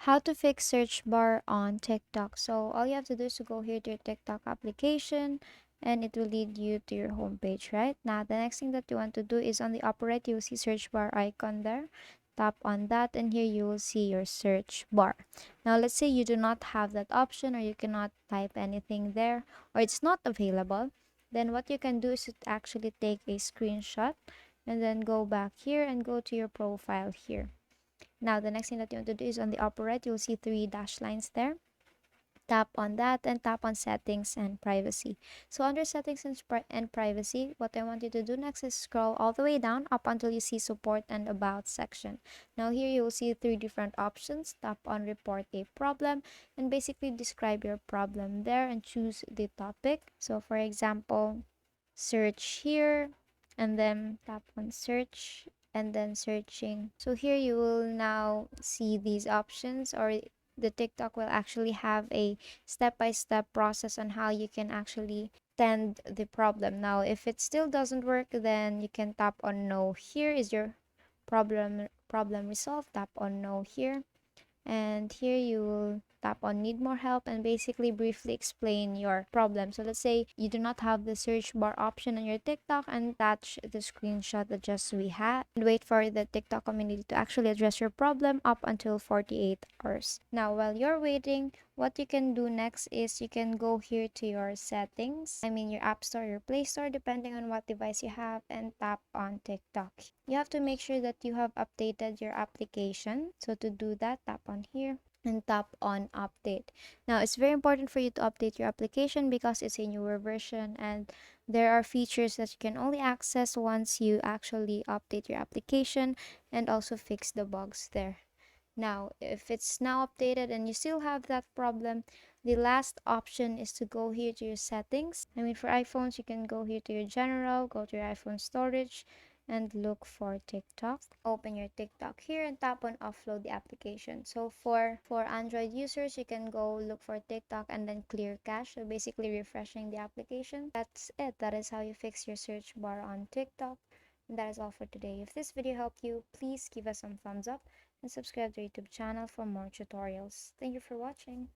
How to fix search bar on TikTok. So all you have to do is to go here to your TikTok application and it will lead you to your homepage, right? Now the next thing that you want to do is on the upper right you will see search bar icon there. Tap on that and here you will see your search bar. Now let's say you do not have that option or you cannot type anything there or it's not available. Then what you can do is to actually take a screenshot and then go back here and go to your profile here. Now, the next thing that you want to do is on the upper right, you'll see three dash lines there. Tap on that and tap on settings and privacy. So under settings and privacy, what I want you to do next is scroll all the way down up until you see support and about section. Now here you will see three different options. Tap on report a problem and basically describe your problem there and choose the topic. So for example, search here and then tap on search and then searching. So here you will now see these options, or the TikTok will actually have a step-by-step process on how you can actually tend the problem. Now if it still doesn't work, then you can tap on no. Here is your problem resolved. Tap on no here, and here you will tap on need more help and basically briefly explain your problem. So let's say you do not have the search bar option on your TikTok, and attach the screenshot that just we had and wait for the TikTok community to actually address your problem up until 48 hours. Now while you're waiting, what you can do next is you can go here to your settings, I mean your app store, your play store, depending on what device you have, and tap on TikTok. You have to make sure that you have updated your application. So to do that, tap on here and tap on update. Now it's very important for you to update your application because it's a newer version and there are features that you can only access once you actually update your application and also fix the bugs there. Now, if it's now updated and you still have that problem, the last option is to go here to your settings. I mean, for iPhones, you can go here to your general, go to your iPhone storage, and look for TikTok. Open your TikTok here and tap on offload the application. So for Android users, you can go look for TikTok and then clear cache. So basically refreshing the application. That's it. That is how you fix your search bar on TikTok. And that is all for today. If this video helped you, please give us some thumbs up and subscribe to our YouTube channel for more tutorials. Thank you for watching.